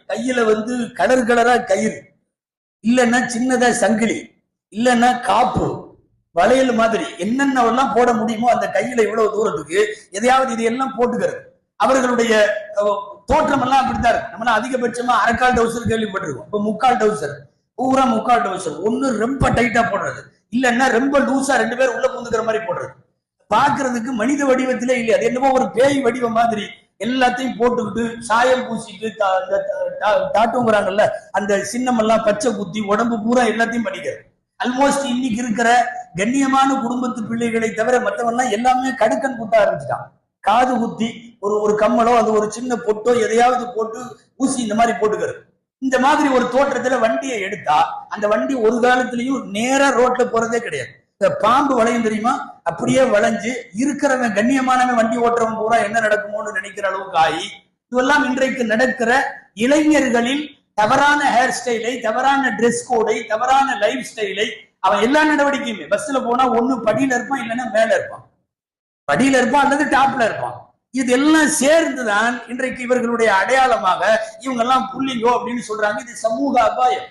கையில கலர் கலரா கயிறு, இல்லைன்னா சின்னதா சங்கிலி, இல்லைன்னா காப்பு, வளையல் மாதிரி என்னென்னவெல்லாம் போட முடியுமோ அந்த கையில இவ்வளவு தூரத்துக்கு எதையாவது இதையெல்லாம் போட்டுக்கிறது. அவர்களுடைய தோற்றம் எல்லாம் அப்படித்தான் இருக்கு. நம்மளாம் அதிகபட்சமா அரைக்கால் டவுசர் கேள்விப்பட்டிருக்கோம். இப்ப முக்கால் டவுசர், பூரா முக்கால் டவுசர். ஒண்ணு ரொம்ப டைட்டா போடுறது, இல்லைன்னா ரொம்ப லூசா 2 பேர் உள்ள பூந்துக்கிற மாதிரி போடுறது. பாக்குறதுக்கு மனித வடிவத்திலே இல்லை, அது என்னமோ ஒரு பேய் வடிவம் மாதிரி எல்லாத்தையும் போட்டுக்கிட்டு சாயம் பூசிட்டு டாட்டுங்கிறாங்கல்ல, அந்த சின்னம் எல்லாம் பச்சை குத்தி உடம்பு பூரா எல்லாத்தையும் பண்ணிக்கிறது. ஆல்மோஸ்ட் இன்னைக்கு இருக்கிற கண்ணியமான குடும்பத்து பிள்ளைகளை தவிர மற்றவெல்லாம் எல்லாமே கடுக்கன் குத்த ஆரம்பிச்சுட்டான். காது குத்தி ஒரு கம்மலோ அது ஒரு சின்ன பொட்டோ எதையாவது போட்டு ஊசி இந்த மாதிரி போட்டுக்கிறது. இந்த மாதிரி ஒரு தோற்றத்துல வண்டியை எடுத்தா அந்த வண்டி ஒரு காலத்திலையும் நேரா ரோட்ல போறதே கிடையாது. இந்த பாம்பு வளையும் தெரியுமா, அப்படியே வளைஞ்சு இருக்கிறவன் கண்ணியமானவன் வண்டி ஓட்டுறவன் பூரா என்ன நடக்குமோன்னு நினைக்கிற அளவுக்கு ஆகி, இதுவெல்லாம் இன்றைக்கு நடக்கிற இளைஞர்களில் தவறான ஹேர் ஸ்டைலை, தவறான ட்ரெஸ் கோடை, தவறான லைஃப் ஸ்டைலை, அவன் எல்லா நடவடிக்கையுமே பஸ்ல போனா ஒண்ணு படியில இருப்பான், இல்லைன்னா மேல இருப்பான், படியில இருப்பான் அல்லது டாப்ல இருப்பான். இதெல்லாம் சேர்ந்துதான் இன்றைக்கு இவர்களுடைய அடையாளமாக இவங்க எல்லாம் புள்ளிங்கோ அப்படின்னு சொல்றாங்க. இது சமூக அபாயம்.